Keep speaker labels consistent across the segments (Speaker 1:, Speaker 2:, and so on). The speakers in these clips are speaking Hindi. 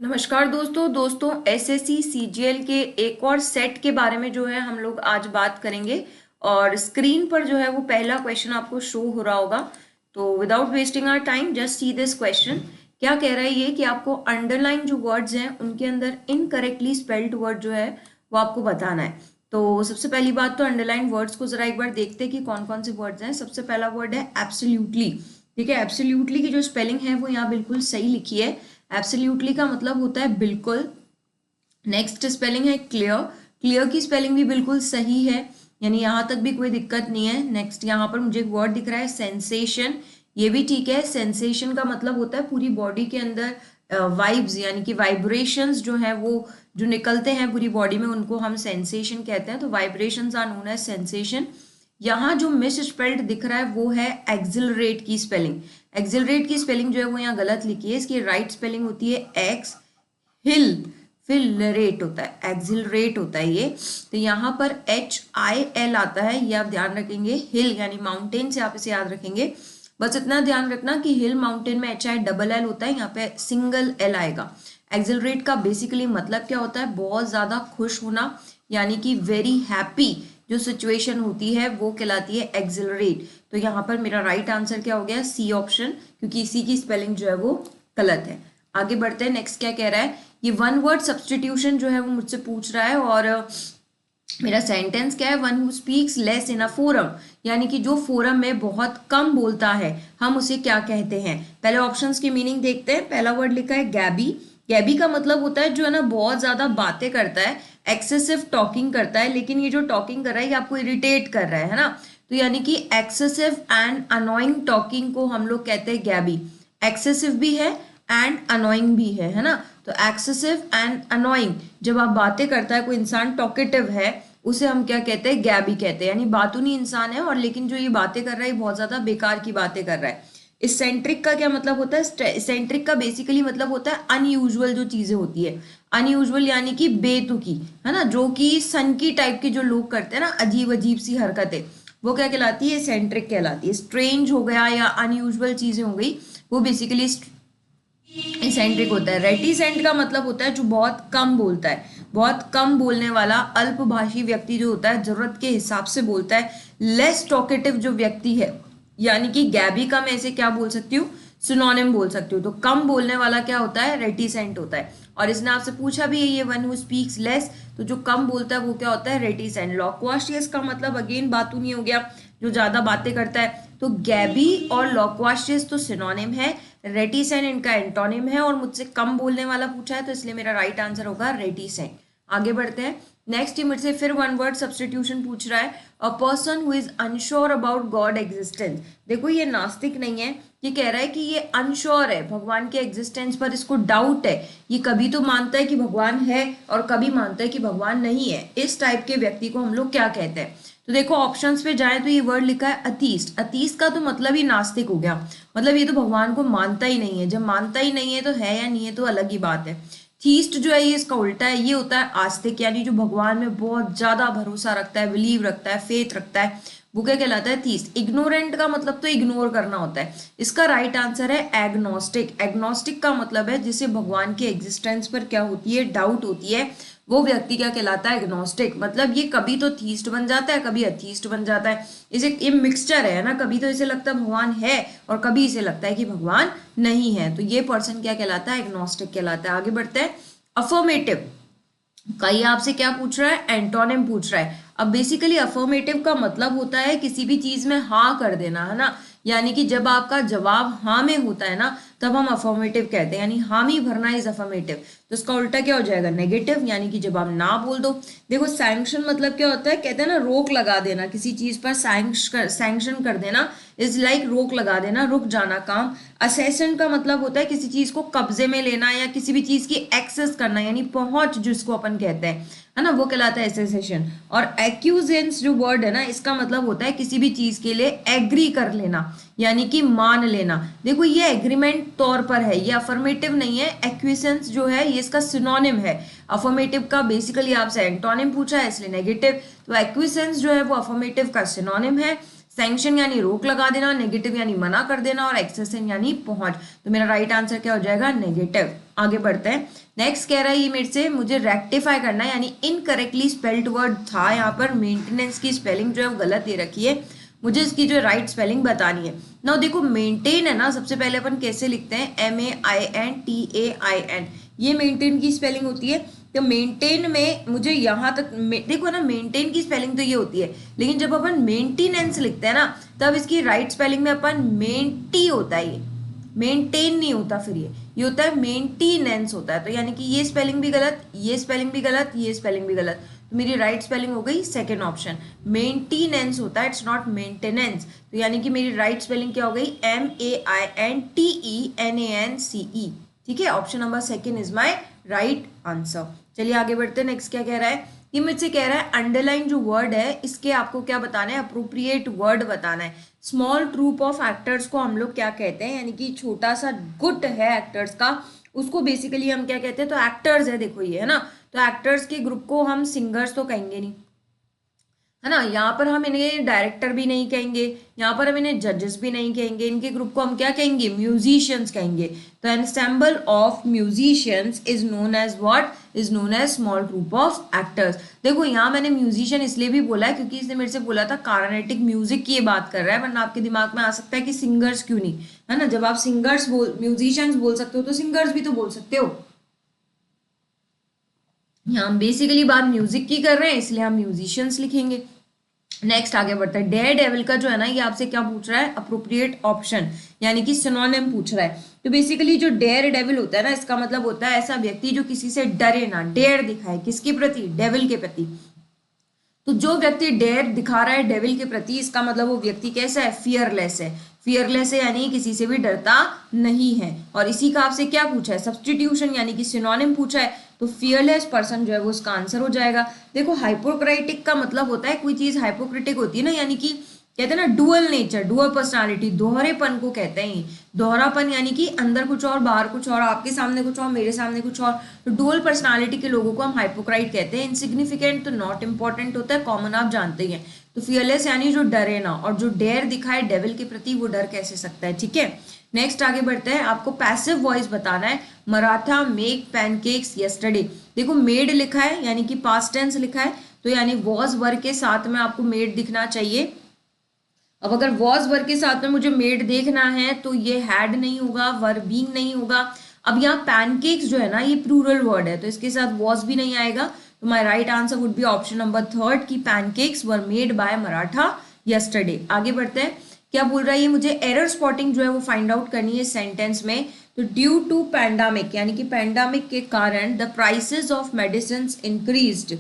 Speaker 1: नमस्कार दोस्तों एसएससी सीजीएल के एक और सेट के बारे में जो है हम लोग आज बात करेंगे। और स्क्रीन पर जो है वो पहला क्वेश्चन आपको शो हो रहा होगा। तो without wasting our time just see this question. क्या कह रहा है ये कि आपको अंडरलाइन जो वर्ड्स हैं उनके अंदर इनकरेक्टली स्पेल्ड वर्ड जो है वो आपको बताना है। तो सबसे पहली बात तो अंडरलाइन वर्ड्स को जरा एक बार देखते हैं कि कौन कौन से वर्ड्स हैं। सबसे पहला वर्ड है एब्सोल्युटली। ठीक है, एब्सोल्युटली की जो स्पेलिंग है वो यहाँ बिल्कुल सही लिखी है। एब्सोल्युटली का मतलब होता है बिल्कुल। नेक्स्ट स्पेलिंग है क्लियर। क्लियर की स्पेलिंग भी बिल्कुल सही है, यानी यहाँ तक भी कोई दिक्कत नहीं है। नेक्स्ट यहाँ पर मुझे एक वर्ड दिख रहा है सेंसेशन, ये भी ठीक है। सेंसेशन का मतलब होता है पूरी बॉडी के अंदर वाइब्स यानी कि वाइब्रेशंस जो है वो जो निकलते हैं पूरी बॉडी में उनको हम सेंसेशन कहते हैं। तो vibrations are known as sensation. यहाँ जो मिस स्पेल्ड दिख रहा है वो है एक्सिलरेट की स्पेलिंग। एक्सिलरेट की स्पेलिंग जो है वो यहाँ गलत लिखी है। इसकी राइट स्पेलिंग होती है एक्स हिल, फिर रेट होता है, एक्सिलरेट होता है ये। तो यहाँ पर HIL आता है, ये आप ध्यान रखेंगे। हिल यानी माउंटेन से आप इसे याद रखेंगे। बस इतना ध्यान रखना कि हिल माउंटेन में HIL होता है, यहाँ पे सिंगल L आएगा। एक्सिलरेट का बेसिकली मतलब क्या होता है? बहुत ज्यादा खुश होना, यानी कि वेरी हैप्पी जो सिचुएशन होती है वो कहलाती है एक्सिलरेट। तो यहाँ पर मेरा राइट आंसर क्या हो गया? सी ऑप्शन, क्योंकि इसी की स्पेलिंग जो है वो गलत है। आगे बढ़ते हैं। नेक्स्ट क्या कह रहा है? ये वन वर्ड सब्सटीट्यूशन जो है वो मुझसे पूछ रहा है। और मेरा सेंटेंस क्या है? One who speaks less in a forum, यानी कि जो फोरम में बहुत कम बोलता है हम उसे क्या कहते हैं? पहले ऑप्शंस की मीनिंग देखते हैं। पहला वर्ड लिखा है गैबी। गैबी का मतलब होता है जो है ना बहुत ज्यादा बातें करता है, एक्सेसिव टॉकिंग करता है। लेकिन ये जो टॉकिंग कर रहा है ये आपको इरिटेट कर रहा है ना। तो यानी कि एक्सेसिव एंड अनोइंग टॉकिंग को हम लोग कहते हैं गैबी। एक्सेसिव भी है एंड अनोइंग भी है ना। तो एक्सेसिव एंड अनोइंग जब आप बातें करता है कोई इंसान, टॉकेटिव है, उसे हम क्या कहते हैं? गैबी कहते हैं। यानी बातूनी इंसान है और लेकिन जो ये बातें कर रहा है बहुत ज्यादा बेकार की बातें कर रहा है। इसेंट्रिक का क्या मतलब होता है? इसेंट्रिक का बेसिकली मतलब होता है अनयूजुअल जो चीजें होती है। अनयूजुअल यानी कि बेतुकी, है ना, जो कि सनकी टाइप के जो लोग करते हैं ना, अजीब अजीब सी हरकतें, वो क्या कहलाती है? इसेंट्रिक कहलाती है। स्ट्रेंज हो गया या अनयूजुअल चीजें हो गई, वो बेसिकली इसेंट्रिक होता है। रेटिसेंट का मतलब होता है जो बहुत कम बोलता है, बहुत कम बोलने वाला अल्पभाषी व्यक्ति जो होता है, जरूरत के हिसाब से बोलता है। लेस टॉकेटिव जो व्यक्ति है, यानी कि गैबी का मैं इसे क्या बोल सकती हूँ? सिनोनिम बोल सकती हूँ। तो कम बोलने वाला क्या होता है? रेटिसेंट होता है। और इसने आपसे पूछा भी है ये वन हु स्पीक्स लेस, तो जो कम बोलता है वो क्या होता है? रेटिसेंट। लॉक्वास्टियस का मतलब अगेन बातू नहीं हो गया, जो ज्यादा बातें करता है। तो गैबी और लॉक्वास्टियस तो सिनोनिम है, रेटिसेंट इनका एंटोनिम है। और मुझसे कम बोलने वाला पूछा है तो इसलिए मेरा राइट आंसर होगा रेटिसेंट। आगे बढ़ते हैं। नेक्स्ट ही मुझसे फिर वन वर्ड सब्सटीट्यूशन पूछ रहा है। अ person who is unsure about God existence. देखो ये नास्तिक नहीं है, ये कह रहा है कि ये अनश्योर है भगवान के एग्जिस्टेंस पर, इसको डाउट है। ये कभी तो मानता है कि भगवान है और कभी मानता है कि भगवान नहीं है। इस टाइप के व्यक्ति को हम लोग क्या कहते हैं? तो देखो ऑप्शंस पे जाए तो ये वर्ड लिखा है अतीस्ट। अतीस्ट का तो मतलब ही नास्तिक हो गया, मतलब ये तो भगवान को मानता ही नहीं है। जब मानता ही नहीं है तो है या नहीं है तो अलग ही बात है। थीस्ट जो है ये इसका उल्टा है, ये होता है आस्तिक, यानी जो भगवान में बहुत ज्यादा भरोसा रखता है, बिलीव रखता है, फेथ रखता है, वो क्या कहलाता है? थीस्ट। इग्नोरेंट का मतलब तो इग्नोर करना होता है। इसका राइट आंसर है एग्नोस्टिक। एग्नोस्टिक का मतलब है जिसे भगवान के एग्जिस्टेंस पर क्या होती है? डाउट होती है, वो व्यक्ति क्या कहलाता है? एग्नोस्टिक। मतलब ये कभी तो थीस्ट बन जाता है, कभी अथीस्ट बन जाता है। इसे ये मिक्सचर है ना, कभी तो इसे लगता है भगवान है और कभी इसे लगता है कि भगवान नहीं है। तो ये पर्सन क्या कहलाता है? एग्नोस्टिक कहलाता है। आगे बढ़ते हैं। अफर्मेटिव का ये आपसे क्या पूछ रहा है? एंटोनिम पूछ रहा है। अब बेसिकली अफर्मेटिव का मतलब होता है किसी भी चीज में हाँ कर देना, है ना। यानी कि जब आपका जवाब हाँ में होता है ना तब हम अफर्मेटिव कहते हैं, यानी हामी भरना इज अफर्मेटिव। तो इसका उल्टा क्या हो जाएगा? नेगेटिव, यानी कि जब आप ना बोल दो। देखो सैंक्शन मतलब क्या होता है? कहते हैं ना रोक लगा देना, किसी चीज पर सैंक्शन कर देना इज लाइक रोक लगा देना, रुक जाना काम। असेसन का मतलब होता है किसी चीज को कब्जे में लेना या किसी भी चीज की एक्सेस करना, यानी पहुंच जिसको अपन कहते हैं, है ना, वो कहलाता है एसेसेशन। और एक्यूजेंस जो वर्ड है ना, इसका मतलब होता है किसी भी चीज के लिए एग्री कर लेना, यानी कि मान लेना। देखो ये एग्रीमेंट तौर पर है, ये अफर्मेटिव नहीं है। एक्विसेंस जो है ये इसका सिनोनिम है। अफर्मेटिव का बेसिकली आपसे एंटोनिम पूछा है इसलिए नेगेटिव। तो एक्विसेंस जो है वो अफर्मेटिव का सिनोनिम है। सैंक्शन यानी रोक लगा देना, नेगेटिव यानी मना कर देना, और एक्सेसन यानी पहुंच। तो मेरा राइट आंसर क्या हो जाएगा? नेगेटिव। आगे बढ़ते हैं। नेक्स्ट कह रहा है ये मेरे से मुझे रेक्टिफाई करना है, यानी इनकरेक्टली स्पेल्ड वर्ड था यहाँ पर, मेंटेनेंस की स्पेलिंग जो है वो गलत दे रखी है, मुझे इसकी जो राइट स्पेलिंग बतानी है। ना देखो मेंटेन है ना, सबसे पहले अपन कैसे लिखते हैं, MAINTAIN, ये मेंटेन की स्पेलिंग होती है। तो मेंटेन में मुझे यहाँ तक देखो ना, मेंटेन की स्पेलिंग तो ये होती है, लेकिन जब अपन मेंटेनेंस लिखते हैं ना तब इसकी राइट स्पेलिंग में अपन मेंटी होता है, ये मेंटेन नहीं होता, फिर ये होता है मेंटेनेंस होता है। तो यानी कि ये स्पेलिंग भी गलत, ये स्पेलिंग भी गलत, ये स्पेलिंग भी गलत, तो मेरी राइट स्पेलिंग हो गई सेकेंड ऑप्शन, मेंटेनेंस होता है, इट्स नॉट मेंटेनेंस। तो यानी कि मेरी राइट स्पेलिंग क्या हो गई, MAINTENANCE। ठीक है, option number second is my right answer. चलिए आगे बढ़ते हैं। नेक्स्ट क्या कह रहा है, ये मुझसे कह रहा है अंडरलाइन जो वर्ड है इसके आपको क्या बताना है, अप्रोप्रिएट वर्ड बताना है। स्मॉल ट्रूप ऑफ एक्टर्स को हम लोग क्या कहते हैं, यानी कि छोटा सा गुट है एक्टर्स का, उसको बेसिकली हम क्या कहते हैं, तो एक्टर्स है, देखो ये है ना, तो एक्टर्स के ग्रुप को हम सिंगर्स तो कहेंगे नहीं, है ना, यहाँ पर हम इन्हें डायरेक्टर भी नहीं कहेंगे, यहाँ पर हम इन्हें जजेस भी नहीं कहेंगे, इनके ग्रुप को हम क्या कहेंगे, म्यूजिशियंस कहेंगे। तो ensemble of musicians is known as what, is known as small group of actors. देखो यहाँ मैंने म्यूजिशियन इसलिए भी बोला है क्योंकि इसने मेरे से बोला था कार्नेटिक म्यूजिक की ये बात कर रहा है, वरना आपके दिमाग में आ सकता है कि सिंगर्स क्यों नहीं, है ना, जब आप सिंगर्स म्यूजिशियंस बोल सकते हो तो सिंगर्स भी तो बोल सकते हो। हम बेसिकली बात म्यूजिक की कर रहे हैं इसलिए हम म्यूजिशियंस लिखेंगे। नेक्स्ट आगे बढ़ता है, डेयर डेविल का जो है ना ये आपसे क्या पूछ रहा है, अप्रोप्रिएट ऑप्शन यानी कि सिनोनिम पूछ रहा है। तो बेसिकली जो डेयर डेविल होता है ना, इसका मतलब होता है ऐसा व्यक्ति जो किसी से डरे ना, डेयर दिखाए किसके प्रति, डेविल के प्रति। तो जो व्यक्ति डेयर दिखा रहा है डेविल के प्रति, इसका मतलब वो व्यक्ति कैसा है, फियरलेस है। फियरलेस है यानी किसी से भी डरता नहीं है। और इसी का आपसे क्या पूछा है, सब्स्टिट्यूशन यानी कि सिनोनिम पूछा है, तो फियरलेस पर्सन जो है वो उसका आंसर हो जाएगा। देखो हाइपोक्राइटिक का मतलब होता है कोई चीज हाइपोक्रिटिक होती है ना, यानी कि कहते हैं ना डुअल नेचर, डुअल पर्सनालिटी, दोहरेपन को कहते हैं। दोहरापन यानी कि अंदर कुछ और बाहर कुछ और, आपके सामने कुछ और मेरे सामने कुछ और। तो डुअल पर्सनालिटी के लोगों को हम हाइपोक्राइट कहते हैं। इनसिग्निफिकेंट तो नॉट इंपॉर्टेंट होता है, कॉमन आप जानते ही हैं। तो फियरलेस यानी जो डरे ना, और जो डेयर दिखाए डेविल के प्रति वो डर कैसे सकता है। ठीक है, नेक्स्ट आगे बढ़ते हैं। आपको पैसिव वॉइस बताना है। मराठा मेक पैनकेक्स यस्टरडे, देखो मेड लिखा है यानी कि पास्ट टेंस लिखा है, तो यानी वॉज वर्ब के साथ में आपको मेड दिखना चाहिए। अब अगर वॉज वर्ब के साथ में मुझे मेड देखना है तो ये हैड नहीं होगा, वर बीइंग नहीं होगा। अब यहाँ पैनकेक्स जो है ना ये प्लूरल वर्ड है, तो इसके साथ वॉज भी नहीं आएगा। तो my right answer would be option number third की pancakes were made by Maratha yesterday. आगे बढ़ते हैं, क्या बोल रहा है ये, मुझे एरर स्पॉटिंग जो है वो फाइंड आउट करनी है सेंटेंस में। तो ड्यू टू पैंडामिक यानी कि पैंडामिक के कारण the prices of medicine increased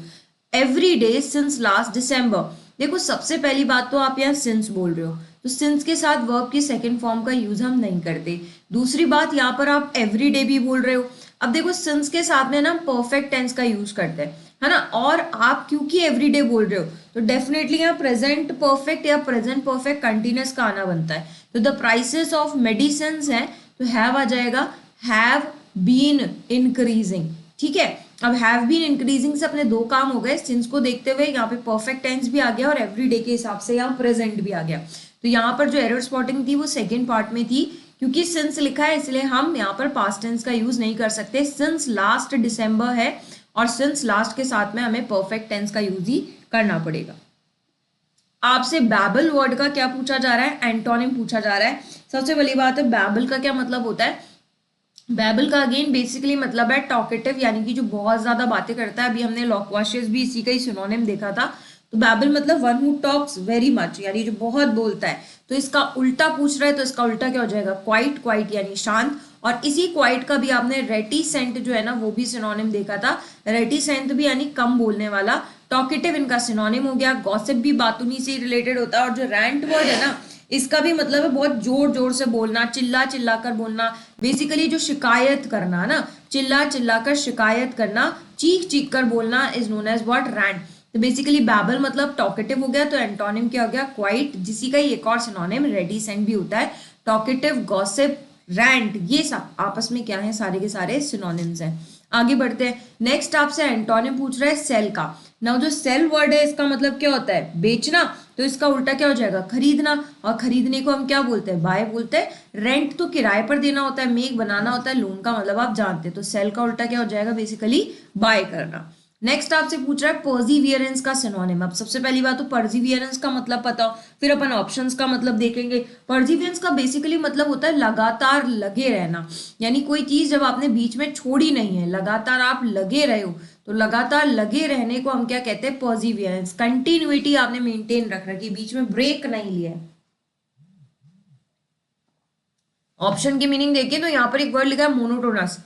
Speaker 1: every day since last December. देखो सबसे पहली बात तो आप यहाँ सिंस बोल रहे हो, तो सिंस के साथ वर्ब की सेकंड फॉर्म का यूज हम नहीं करते। दूसरी बात यहाँ पर आप एवरी डे भी बोल रहे हो। अब देखो सिंस के साथ में ना परफेक्ट टेंस का यूज करते हैं, है ना, और आप क्योंकि एवरी डे बोल रहे हो तो डेफिनेटली यहाँ प्रेजेंट परफेक्ट या प्रेजेंट परफेक्ट कंटिन्यूस का आना बनता है। तो द प्राइसेस ऑफ मेडिसिन है तो हैव आ जाएगा, हैव बीन इंक्रीजिंग। ठीक है, अब हैव बीन इंक्रीजिंग से अपने दो काम हो गए, सिंस को देखते हुए यहाँ पे परफेक्ट टेंस भी आ गया और एवरीडे के हिसाब से यहाँ प्रेजेंट भी आ गया। तो यहाँ पर जो एरर स्पॉटिंग थी वो सेकेंड पार्ट में थी, क्योंकि सिंस लिखा है इसलिए हम यहाँ पर पास्ट टेंस का यूज नहीं कर सकते। सिंस लास्ट दिसंबर है और सिंस लास्ट के साथ में हमें परफेक्ट टेंस का यूज ही करना पड़ेगा। आपसे बैबल वर्ड का क्या पूछा जा रहा है, एंटोनिम पूछा जा रहा है। सबसे पहली बात है बैबल का क्या मतलब होता है। बैबल का अगेन बेसिकली मतलब है टॉकेटिव, यानी कि जो बहुत ज्यादा बातें करता है। अभी हमने लॉक्वाशियस भी इसी का ही सिनोनिम देखा था। तो बैबल मतलब one who talks very much, यानी जो बहुत बोलता है। तो इसका उल्टा पूछ रहा है तो इसका उल्टा क्या हो जाएगा, क्वाइट, क्वाइट यानी शांत। और इसी क्वाइट का भी आपने रेटिसेंट जो है ना वो भी सिनोनिम देखा था। रेटिसेंट भी यानी कम बोलने वाला। टॉकेटिव इनका सिनोनिम हो गया। गॉसिप भी बातूनी से रिलेटेड होता है। और जो रैंट वर्ड है ना इसका भी मतलब है बहुत जोर जोर से बोलना, चिल्ला चिल्ला कर बोलना, बेसिकली जो शिकायत करना ना, चिल्ला चिल्ला कर शिकायत करना, चीख चीख कर बोलना is known as what, rant. तो बेसिकली बैबल मतलब टॉकेटिव हो गया, तो एंटोनिम क्या हो गया, क्वाइट, जिसी का ही एक और सिनोनिम रेटिसेंट भी होता है। टॉकेटिव, गॉसिप, रैंट, ये सब आपस में क्या है, सारे के सारे सिनोनिम्स हैं। आगे बढ़ते हैं। नेक्स्ट आपसे एंटोनिम पूछ रहा है सेल का। नाउ जो सेल वर्ड है इसका मतलब क्या होता है, बेचना, तो इसका उल्टा क्या हो जाएगा, खरीदना, और खरीदने को हम क्या बोलते हैं, बाय बोलते हैं। रेंट तो किराए पर देना होता है, मेक बनाना होता है, लोन का मतलब आप जानते हैं, तो सेल का उल्टा क्या हो जाएगा, बेसिकली बाय करना। नेक्स्ट आपसे पूछ रहा है पर्सिवियरेंस का सिनोनिम। अब सबसे पहली बात तो पर्सिवियरेंस का मतलब पता हो, फिर अपन ऑप्शंस का मतलब देखेंगे। पर्सिवियरेंस का बेसिकली मतलब होता है लगातार लगे रहना, यानी कोई चीज जब आपने बीच में छोड़ी नहीं है, लगातार आप लगे रहे हो, तो लगातार लगे रहने को हम क्या कहते हैं, पर्सिवियरेंस। कंटिन्यूटी आपने मेंटेन रख रखी, बीच में ब्रेक नहीं लिया है। ऑप्शन की मीनिंग देखिए तो यहाँ पर एक वर्ड लिखा है मोनोटोनस।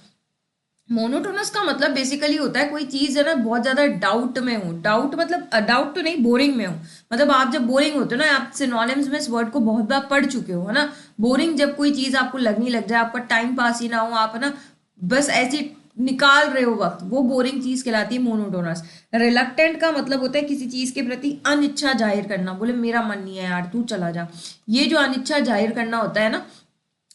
Speaker 1: मोनोटोनस का मतलब बेसिकली होता है कोई चीज है ना बहुत ज्यादा डाउट में हो, डाउट मतलब डाउट तो नहीं, बोरिंग में हो, मतलब आप जब बोरिंग होते हो ना, आप सिनोनिम्स में इस वर्ड को बहुत बार पढ़ चुके हो, है ना। बोरिंग जब कोई चीज आपको लगने लग जाए, आपका टाइम पास ही ना हो, आप है ना बस ऐसी निकाल रहे हो वक्त, वो बोरिंग चीज कहलाती है मोनोटोनस। रिलक्टेंट का मतलब होता है किसी चीज के प्रति अनिच्छा जाहिर करना, बोले मेरा मन नहीं है यार, तू चला जा, ये जो अनिच्छा जाहिर करना होता है ना,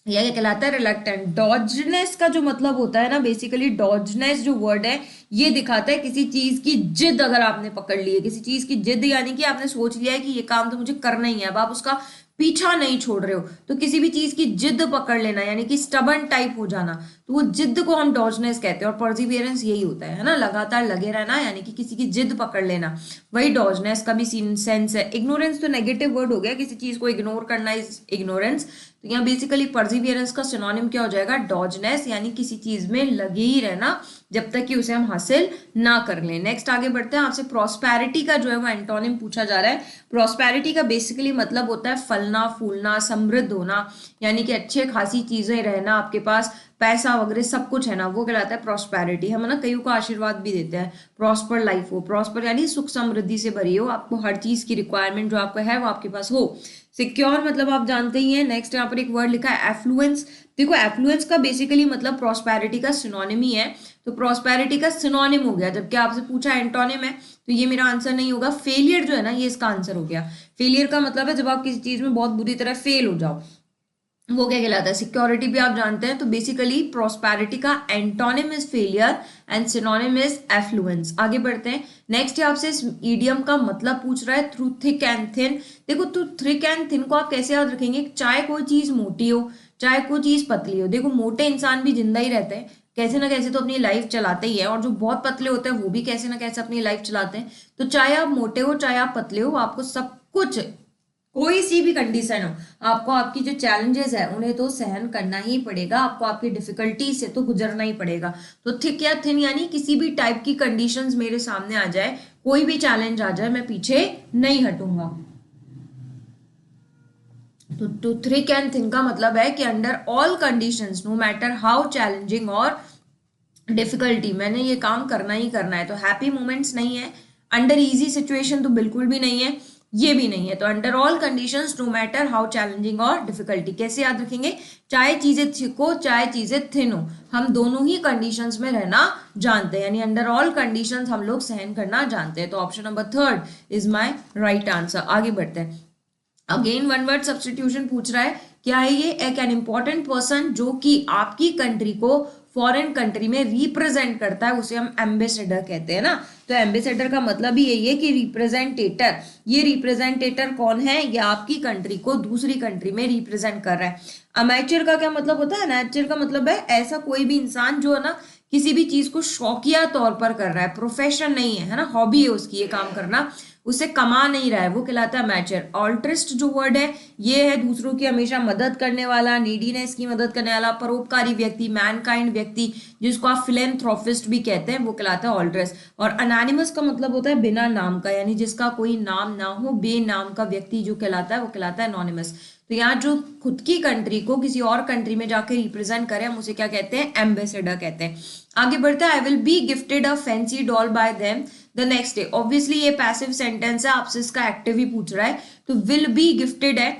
Speaker 1: यह क्या कहलाता है, रिलक्टेंट। डॉजनेस का जो मतलब होता है ना, बेसिकली डॉजनेस जो वर्ड है ये दिखाता है किसी चीज की जिद, अगर आपने पकड़ ली है किसी चीज की जिद, यानी कि आपने सोच लिया है कि ये काम तो मुझे करना ही है, अब आप उसका पीछा नहीं छोड़ रहे हो, तो किसी भी चीज की जिद पकड़ लेना, यानी कि स्टबर्न टाइप हो जाना, तो वो जिद को हम डॉजनेस कहते हैं। और परसिवियरेंस यही होता है ना, लगातार लगे रहना, यानी कि किसी की जिद पकड़ लेना, वही डॉजनेस का भी सेंस है। इग्नोरेंस तो नेगेटिव वर्ड हो गया, किसी चीज को इग्नोर करना इज इग्नोरेंस, तो यहाँ बेसिकली परसिवियरेंस का सिनोनिम क्या हो जाएगा, डॉजनेस, यानी किसी चीज में लगे ही रहना जब तक कि उसे हम हासिल ना कर लें। नेक्स्ट आगे बढ़ते हैं, आपसे प्रॉस्पेरिटी का जो है वो एंटोनिम पूछा जा रहा है। प्रॉस्पेरिटी का बेसिकली मतलब होता है फलना फूलना, समृद्ध होना, यानी कि अच्छे खासी चीजें रहना, आपके पास पैसा वगैरह सब कुछ है ना, वो कहलाता है प्रॉस्पेरिटी। हम ना कईयों को आशीर्वाद भी देते हैं, प्रॉस्पर लाइफ हो, प्रॉस्पर यानी सुख समृद्धि से भरी हो, आपको हर चीज की रिक्वायरमेंट जो आपको है वो आपके पास हो। सिक्योर मतलब आप जानते ही हैं। नेक्स्ट यहाँ पर एक वर्ड लिखा है एफ्लुएंस। देखो एफ्लुएंस का बेसिकली मतलब प्रॉस्पेरिटी का सिनोनिम ही है, तो प्रॉस्पेरिटी का सिनोनिम हो गया, जबकि आपसे पूछा एंटोनिम है, तो ये मेरा आंसर नहीं होगा। फेलियर जो है ना, ये इसका आंसर हो गया। फेलियर का मतलब है जब आप किसी चीज में बहुत बुरी तरह फेल हो जाओ, वो क्या कहलाता है। सिक्योरिटी भी आप जानते हैं, तो बेसिकली प्रोस्पेरिटी का antonym is failure and synonym is affluence. आगे बढ़ते हैं। नेक्स्ट आपसे इस ईडियम का मतलब पूछ रहा है, थ्रू थिक एंड थिन। देखो थ्रू थिक एंड थिन को आप कैसे याद रखेंगे, चाहे कोई चीज मोटी हो चाहे कोई चीज पतली हो, देखो मोटे इंसान भी जिंदा ही रहते हैं, कैसे ना कैसे तो अपनी लाइफ चलाते ही है, और जो बहुत पतले होते हैं वो भी कैसे ना कैसे अपनी लाइफ चलाते हैं। तो चाहे आप मोटे हो चाहे आप पतले हो, आपको सब कुछ, कोई सी भी कंडीशन हो, आपको आपकी जो चैलेंजेस है उन्हें तो सहन करना ही पड़ेगा, आपको आपकी डिफिकल्टी से तो गुजरना ही पड़ेगा। तो थिक या थिन यानी किसी भी टाइप की कंडीशंस मेरे सामने आ जाए, कोई भी चैलेंज आ जाए, मैं पीछे नहीं हटूंगा। तो थिक एंड थिन का मतलब है कि under all conditions, no matter how challenging और डिफिकल्टी, मैंने ये काम करना ही करना है। तो हैप्पी मोमेंट्स नहीं है, अंडर इजी सिचुएशन तो बिल्कुल भी नहीं है, ये भी नहीं है। तो under all conditions no matter how challenging और डिफिकल्टी, कैसे याद रखेंगे, चाहे चीजें थिक हो चाहे चीजें थिन हो, हम दोनों ही कंडीशंस में रहना जानते हैं, यानी अंडर ऑल कंडीशंस हम लोग सहन करना जानते हैं। तो option number third is my right answer. आगे बढ़ते हैं। अगेन वन वर्ड सब्सटीट्यूशन पूछ रहा है, क्या है ये, एक एन इम्पॉर्टेंट पर्सन जो कि आपकी कंट्री को फॉरेन कंट्री में रिप्रेजेंट करता है, उसे हम एम्बेसडर कहते हैं ना। तो एम्बेसडर का मतलब ही यही है कि रिप्रेजेंटेटर। ये रिप्रेजेंटेटर कौन है, ये आपकी कंट्री को दूसरी कंट्री में रिप्रेजेंट कर रहा है। अमेचर का क्या मतलब होता है, अमेचर का मतलब है ऐसा कोई भी इंसान जो है ना किसी भी चीज को शौकिया तौर पर कर रहा है, प्रोफेशन नहीं है, है ना, हॉबी है उसकी ये काम करना, उसे कमा नहीं रहा है, वो कहलाता है मैचर। ऑल्ट्रिस्ट जो वर्ड है ये है दूसरों की हमेशा मदद करने वाला, नीडीनेस की मदद करने वाला, परोपकारी व्यक्ति, मैनकाइंड व्यक्ति, जिसको आप फिलेंथ्रोपिस्ट भी कहते हैं, वो कहलाता है ऑल्ट्रिस्ट। और अनोनिमस का मतलब होता है बिना नाम का, यानी जिसका कोई नाम ना हो, बेनाम का व्यक्ति जो कहलाता है वो कहलाता है अनोनिमस। तो यहाँ जो खुद की कंट्री को किसी और कंट्री में जाकर रिप्रेजेंट करे, हम उसे क्या कहते हैं, एम्बेसडर कहते हैं। आगे बढ़ते हैं, I will be gifted a fancy doll bye them the next day. Obviously ये पैसिव सेंटेंस है, आपसे इसका एक्टिव ही पूछ रहा है, तो विल बी गिफ्टेड है,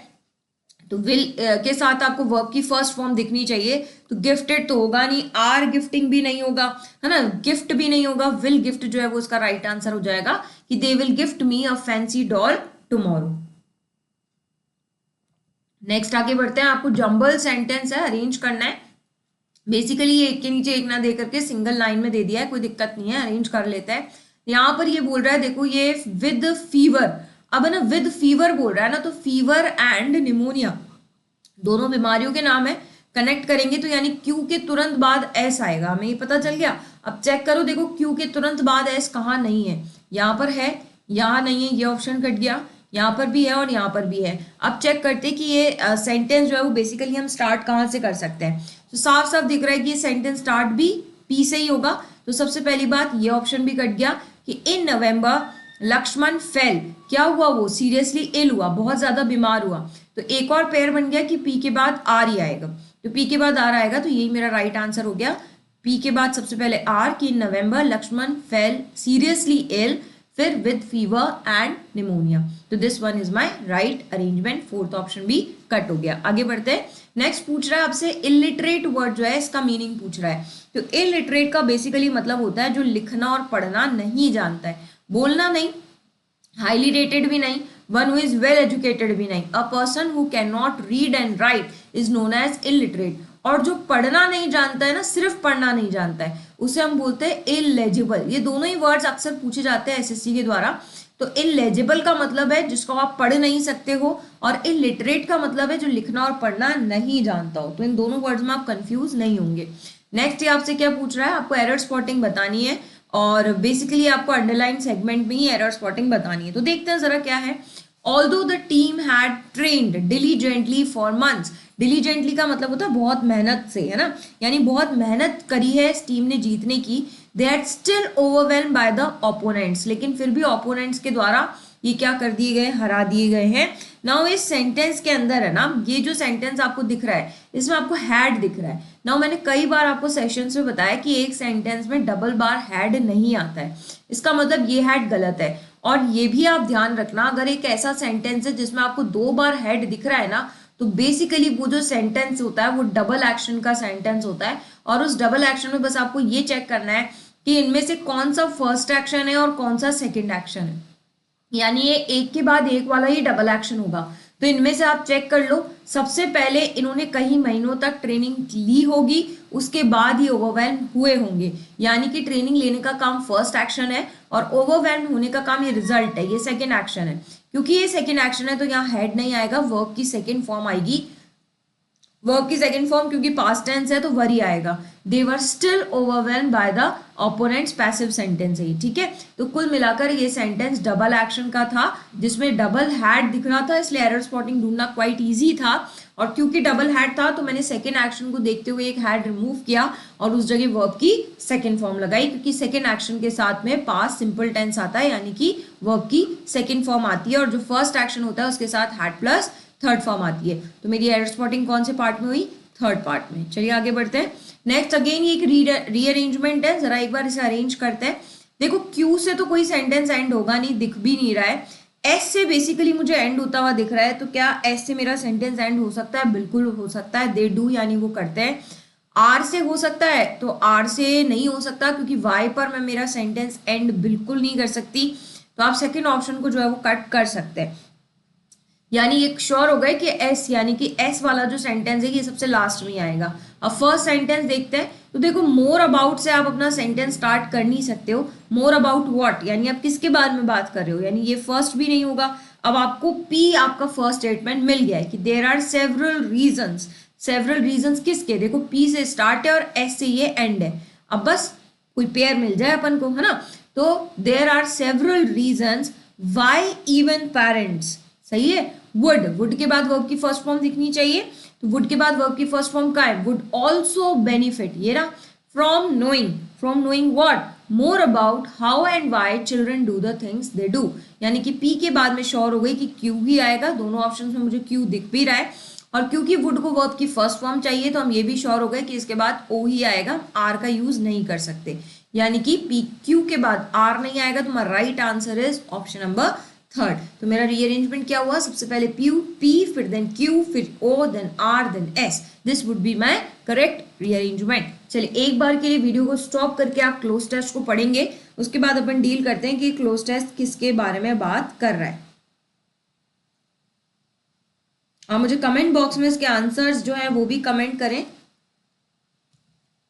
Speaker 1: तो विल के साथ आपको वर्ब की फर्स्ट फॉर्म दिखनी चाहिए, तो गिफ्टेड तो होगा नहीं, आर गिफ्टिंग भी नहीं होगा, है ना, गिफ्ट भी नहीं होगा, विल गिफ्ट जो है वो उसका राइट आंसर हो जाएगा कि they will gift me a fancy doll tomorrow. Next आगे बढ़ते हैं, आपको जंबल सेंटेंस है, अरेंज करना है। बेसिकली ये एक के नीचे एक ना दे करके सिंगल लाइन में दे दिया है, कोई दिक्कत नहीं है, अरेंज कर लेते हैं। यहाँ पर ये बोल रहा है, देखो ये विद फीवर, अब है ना विद फीवर बोल रहा है ना, तो फीवर एंड निमोनिया दोनों बीमारियों के नाम है, कनेक्ट करेंगे तो यानी क्यू के तुरंत बाद एस आएगा, हमें ये पता चल गया। अब चेक करो, देखो क्यू के तुरंत बाद एस कहाँ नहीं है, यहाँ पर है, यहाँ नहीं है, ये ऑप्शन कट गया, यहाँ पर भी है और यहाँ पर भी है। अब चेक करते कि ये सेंटेंस जो है वो बेसिकली हम स्टार्ट कहाँ से कर सकते हैं। तो साफ साफ दिख रहा है कि ये सेंटेंस स्टार्ट भी पी से ही होगा। तो सबसे पहली बात, ये ऑप्शन भी कट गया कि इन नवंबर लक्ष्मण फेल, क्या हुआ, वो सीरियसली इल हुआ, बहुत ज्यादा बीमार हुआ। तो एक और पेयर बन गया कि पी के बाद आर ही आएगा, तो पी के बाद आर आएगा, तो यही मेरा राइट आंसर हो गया। पी के बाद सबसे पहले आर, कि इन नवंबर लक्ष्मण फेल सीरियसली इल, फिर विद फीवर एंड निमोनिया। तो this one is my right arrangement, fourth option भी कट हो गया। आगे बढ़ते हैं, नेक्स्ट पूछ रहा है आपसे इलिटरेट वर्ड जो है इसका मीनिंग पूछ रहा है। तो इलिटरेट का बेसिकली मतलब होता है जो लिखना और पढ़ना नहीं जानता है, बोलना नहीं, हाईली रेटेड भी नहीं, one who is well educated भी नहीं। A person who can not read and write is known as illiterate. और जो पढ़ना नहीं जानता है ना, सिर्फ पढ़ना नहीं जानता है, उसे हम बोलते हैं इलेजिबल। ये दोनों ही वर्ड्स अक्सर पूछे जाते हैं एसएससी के द्वारा। तो इलेजिबल का मतलब है जिसको आप पढ़ नहीं सकते हो, और इलिटरेट का मतलब है जो लिखना और पढ़ना नहीं जानता हो। तो इन दोनों वर्ड्स में आप कंफ्यूज नहीं होंगे। नेक्स्ट ये आपसे क्या पूछ रहा है, आपको एरर स्पॉटिंग बतानी है, और बेसिकली आपको अंडरलाइन सेगमेंट में ही एरर स्पॉटिंग बतानी है। तो देखते हैं जरा क्या है। Although the team had trained diligently for months, diligently का मतलब होता है बहुत मेहनत से, है ना, यानी बहुत मेहनत करी है इस टीम ने जीतने की। They are still overwhelm by the opponents, लेकिन फिर भी ओपोनेंट्स के द्वारा ये क्या कर दिए गए, हरा दिए गए हैं। नाउ इस सेंटेंस के अंदर है ना, ये जो सेंटेंस आपको दिख रहा है इसमें आपको हैड दिख रहा है। नाउ मैंने कई बार आपको सेशंस में बताया कि एक सेंटेंस में डबल बार हैड नहीं आता है, इसका मतलब ये हैड गलत है। और ये भी आप ध्यान रखना, अगर एक ऐसा सेंटेंस है जिसमें आपको 2 बार हेड दिख रहा है ना, तो बेसिकली वो जो सेंटेंस होता है वो डबल एक्शन का सेंटेंस होता है। और उस डबल एक्शन में बस आपको ये चेक करना है कि इनमें से कौन सा फर्स्ट एक्शन है और कौन सा सेकेंड एक्शन है, यानी ये एक के बाद एक वाला ही डबल एक्शन होगा। तो इनमें से आप चेक कर लो, सबसे पहले इन्होंने कई महीनों तक ट्रेनिंग ली होगी, उसके बाद ही ओवरवेल्म हुए होंगे, यानी कि ट्रेनिंग लेने का काम फर्स्ट एक्शन है और ओवरवेल्म होने का काम ये रिजल्ट है, ये सेकेंड एक्शन है। क्योंकि ये सेकेंड एक्शन है तो यहाँ हेड नहीं आएगा, वर्ब की सेकेंड फॉर्म आएगी, वर्ब की सेकेंड फॉर्म क्योंकि पास्ट टेंस है तो वरी आएगा। They were still overwhelm by the opponents, passive sentence है ये, ठीक है। तो कुल मिलाकर ये सेंटेंस डबल एक्शन का था जिसमें डबल हैड दिख रहा था, इसलिए एरर स्पॉटिंग ढूंढना क्वाइट इजी था। और क्योंकि डबल हैड था तो मैंने सेकेंड एक्शन को देखते हुए एक हैड रिमूव किया और उस जगह वर्ब की सेकेंड फॉर्म लगाई, क्योंकि सेकेंड एक्शन के साथ में पास्ट सिंपल टेंस आता है, यानी कि वर्ब की सेकेंड फॉर्म आती है, और जो फर्स्ट एक्शन होता है उसके साथ हैड प्लस थर्ड फॉर्म आती है। तो मेरी एरर स्पॉटिंग कौन से पार्ट में हुई, थर्ड पार्ट में। चलिए आगे बढ़ते हैं। नेक्स्ट अगेन ये एक रीअरेंजमेंट है, जरा एक बार इसे अरेंज करते हैं। देखो क्यू से तो कोई सेंटेंस एंड होगा नहीं, दिख भी नहीं रहा है। एस से बेसिकली मुझे एंड होता हुआ दिख रहा है, तो क्या एस से मेरा सेंटेंस एंड हो सकता है, बिल्कुल हो सकता है, दे डू यानी वो करते हैं। आर से हो सकता है, तो आर से नहीं हो सकता क्योंकि वाई पर मैं मेरा सेंटेंस एंड बिल्कुल नहीं कर सकती, तो आप सेकेंड ऑप्शन को जो है वो कट कर सकते हैं। यानी ये श्योर हो गए कि एस, यानी कि एस वाला जो सेंटेंस है ये सबसे लास्ट में आएगा। अब फर्स्ट सेंटेंस देखते हैं। तो देखो मोर अबाउट से आप अपना सेंटेंस स्टार्ट कर नहीं सकते हो। मोर अबाउट व्हाट, यानी आप किसके बारे में बात कर रहे हो, यानी ये फर्स्ट भी नहीं होगा। अब आपको पी, आपका फर्स्ट स्टेटमेंट मिल गया है कि there are several reasons. Several reasons किसके, देखो पी से स्टार्ट है और एस से ये एंड है। अब बस कोई पेयर मिल जाए अपन को, है ना। तो there are several reasons why even parents, सही है। वुड, वुड के बाद वर्ब की फर्स्ट फॉर्म दिखनी चाहिए, तो वुड के बाद वर्ब की फर्स्ट फॉर्म का है, वुड ऑल्सो बेनिफिट, ये रहा। From knowing what, more about how and why children do the things they do, यानी कि पी के बाद में श्योर हो गई कि क्यू ही आएगा। दोनों ऑप्शन में मुझे क्यू दिख भी रहा है, और क्योंकि वुड को वर्ब की फर्स्ट फॉर्म चाहिए तो हम ये भी श्योर हो गए कि इसके बाद ओ ही आएगा, आर का यूज नहीं कर सकते, यानी कि पी क्यू के बाद आर नहीं आएगा। तो हमारा right answer is option number third. तो मेरा रीअरेंजमेंट क्या हुआ, सबसे पहले पी, फिर देन क्यू, फिर O, then R, then S. This would be my correct rearrangement. चलिए एक बार के लिए वीडियो को स्टॉप करके आप क्लोज टेस्ट को पढ़ेंगे, उसके बाद अपन डील करते हैं कि क्लोज टेस्ट किसके बारे में बात कर रहा है। और मुझे कमेंट बॉक्स में इसके आंसर्स जो है वो भी कमेंट करें।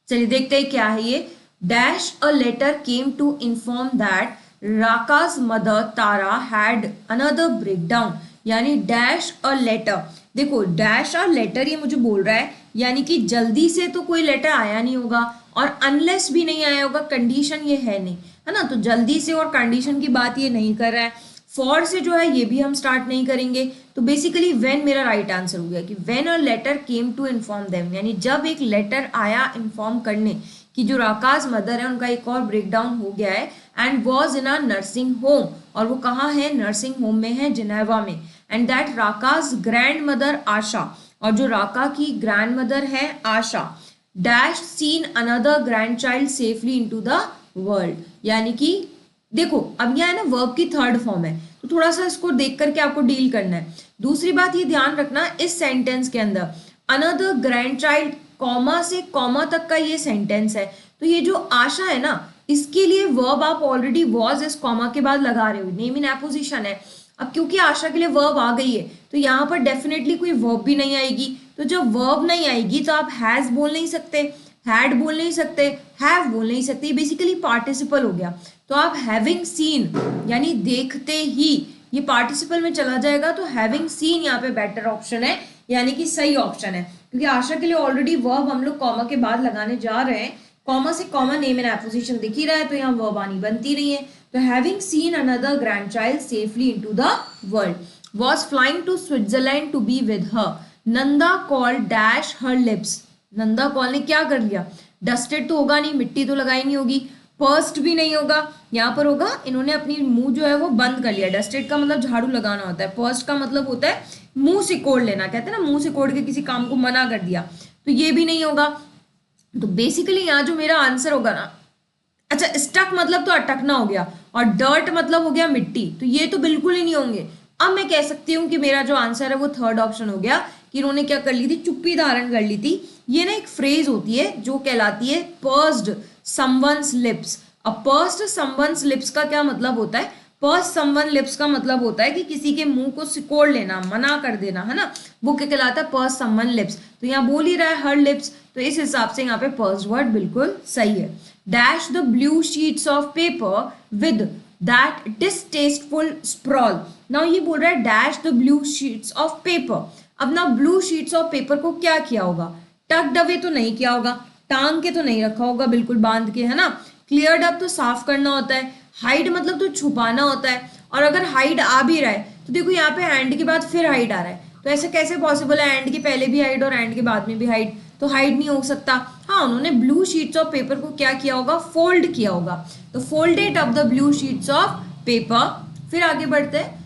Speaker 1: चलिए देखते हैं क्या है ये। Dash a letter came to inform that Raka's mother Tara had another breakdown, यानी डैश अ लेटर, देखो डैश अ लेटर ये मुझे बोल रहा है, यानी कि जल्दी से तो कोई लेटर आया नहीं होगा और अनलेस भी नहीं आया होगा, कंडीशन ये है नहीं, है ना, तो जल्दी से और कंडीशन की बात ये नहीं कर रहा है। फॉर से जो है ये भी हम स्टार्ट नहीं करेंगे, तो बेसिकली व्हेन मेरा राइट आंसर हो गया कि when a letter came to inform them, यानी जब एक लेटर आया इन्फॉर्म करने कि जो राका's मदर है उनका एक और ब्रेकडाउन हो गया है, and was in a nursing home, और वो कहाँ है, नर्सिंग होम में है, जिनेवा में, and that Raka's grandmother Asha, और जो राका की ग्रैंड मदर है Asha, dash seen another grandchild safely into the world, यानी कि देखो अब यह है ना वर्ब की थर्ड फॉर्म है, तो थोड़ा सा इसको देख करके आपको डील करना है। दूसरी बात ये ध्यान रखना, इस सेंटेंस के अंदर अनदर ग्रैंड चाइल्ड कॉमा से कॉमा तक का ये सेंटेंस है, तो ये जो आशा है ना इसके लिए वर्ब आप ऑलरेडी वॉज इस कॉमा के बाद लगा रहे हो, नेम इन एपोजिशन है। अब क्योंकि आशा के लिए वर्ब आ गई है तो यहाँ पर डेफिनेटली कोई वर्ब भी नहीं आएगी, तो जब वर्ब नहीं आएगी तो आप हैज बोल नहीं सकते, हैड बोल नहीं सकते, हैव बोल नहीं सकते, बेसिकली पार्टिसिपल हो गया। तो आप हैविंग सीन यानी देखते ही ये पार्टिसिपल में चला जाएगा, तो हैविंग सीन यहाँ पे बेटर ऑप्शन है, यानी कि सही ऑप्शन है, क्योंकि आशा के लिए ऑलरेडी वर्ब हम लोग कॉमा के बाद लगाने जा रहे हैं, कॉमा से कॉमा नेम इन एपोजिशन दिख ही रहा है, तो यहाँ वर्ब आनी बनती नहीं है। तो having seen another grandchild safely into the world, was flying to Switzerland to be with her, Nanda called dash her lips, Nanda call ने क्या कर लिया, डस्टेड तो होगा नहीं, मिट्टी तो लगाई नहीं होगी, पर्स्ट भी नहीं होगा, यहाँ पर होगा इन्होंने अपनी मुंह जो है वो बंद कर लिया, डस्टेड का मतलब झाड़ू लगाना होता है, पर्स्ट का मतलब होता है मुंह सिकोड़ लेना, कहते हैं ना मुंह सिकोड़ के किसी काम को मना कर दिया, तो ये भी नहीं होगा। तो बेसिकली यहाँ जो मेरा आंसर होगा ना, अच्छा स्टक मतलब तो अटकना हो गया और डर्ट मतलब हो गया मिट्टी, तो ये तो बिल्कुल ही नहीं होंगे। अब मैं कह सकती हूँ कि मेरा जो आंसर है वो थर्ड ऑप्शन हो गया, कि इन्होंने क्या कर ली थी, चुप्पी धारण कर ली थी। ये ना एक फ्रेज होती है जो कहलाती है पर्स्ड समवन्स लिप्स। अब पर्स्ड समवन्स लिप्स का क्या मतलब होता है, पर्स समवन लिप्स का मतलब होता है कि किसी के मुंह को सिकोड़ लेना, मना कर देना, है ना, वो क्या कहलाता है, पर्स समवन लिप्स। तो यहाँ बोल ही रहा है हर लिप्स, तो इस हिसाब से यहाँ पे पर्स्ड वर्ड बिल्कुल सही है। Dash the blue sheets of paper with that distasteful sprawl, now ये बोल रहा है dash the blue sheets of paper. अब ना ब्लू शीट्स ऑफ पेपर को क्या किया होगा, टक्ड अवे तो नहीं किया होगा, टांग के तो नहीं रखा होगा बिल्कुल बांध के, है ना, क्लियर्ड अप तो साफ करना होता है, हाइड मतलब तो छुपाना होता है, और अगर हाइड आ भी रहा है तो देखो यहाँ पे एंड के बाद फिर हाइड आ रहा है, तो ऐसे कैसे पॉसिबल है, एंड के पहले भी हाइड और एंड के बाद में भी हाइड, तो हाइड नहीं हो सकता। हाँ उन्होंने ब्लू शीट्स ऑफ पेपर को क्या किया होगा, फोल्ड किया होगा, तो folded up the blue sheets of paper. फिर आगे बढ़ते हैं,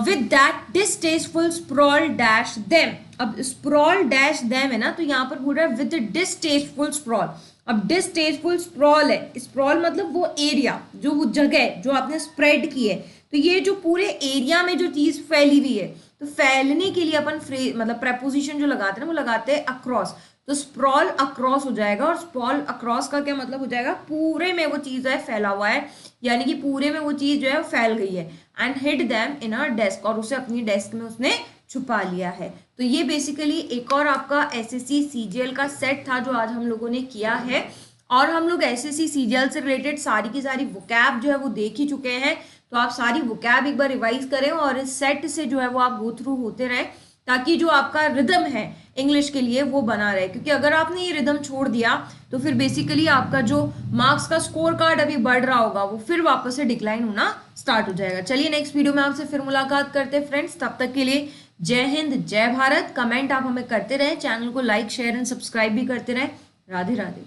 Speaker 1: with that distasteful sprawl dash them. अब स्प्रॉल डैश देम है ना, तो यहाँ पर बोल रहा है विद डिस्टेस्टफुल स्प्रॉल। अब डिस्टेस्टफुल स्प्रॉल है, स्प्रॉल मतलब वो एरिया, जो वो जगह जो आपने स्प्रेड की है, तो ये जो पूरे एरिया में जो चीज फैली हुई है, तो फैलने के लिए अपन फ्रेज मतलब प्रेपोजिशन जो लगाते हैं ना वो लगाते हैं अक्रॉस, तो स्प्रॉल अक्रॉस हो जाएगा, और स्प्रॉल अक्रॉस का क्या मतलब हो जाएगा, पूरे में वो चीज है फैला हुआ है, यानी कि पूरे में वो चीज जो है फैल गई है। And hid them in a desk, और उसे अपनी डेस्क में उसने छुपा लिया है। तो ये बेसिकली एक और आपका एसएससी सीजीएल का सेट था जो आज हम लोगों ने किया है, और हम लोग एसएससी सीजीएल से रिलेटेड सारी की सारी वोकैब जो है वो देख ही चुके हैं, तो आप सारी वोकैब एक बार रिवाइज करें और इस सेट से जो है वो आप गो थ्रू होते रहें, ताकि जो आपका रिदम है इंग्लिश के लिए वो बना रहे, क्योंकि अगर आपने ये रिदम छोड़ दिया तो फिर बेसिकली आपका जो मार्क्स का स्कोर कार्ड अभी बढ़ रहा होगा वो फिर वापस से डिक्लाइन होना स्टार्ट हो जाएगा। चलिए नेक्स्ट वीडियो में आपसे फिर मुलाकात करते हैं फ्रेंड्स, तब तक के लिए जय हिंद जय भारत। कमेंट आप हमें करते रहे, चैनल को लाइक शेयर एंड सब्सक्राइब भी करते रहे। राधे राधे।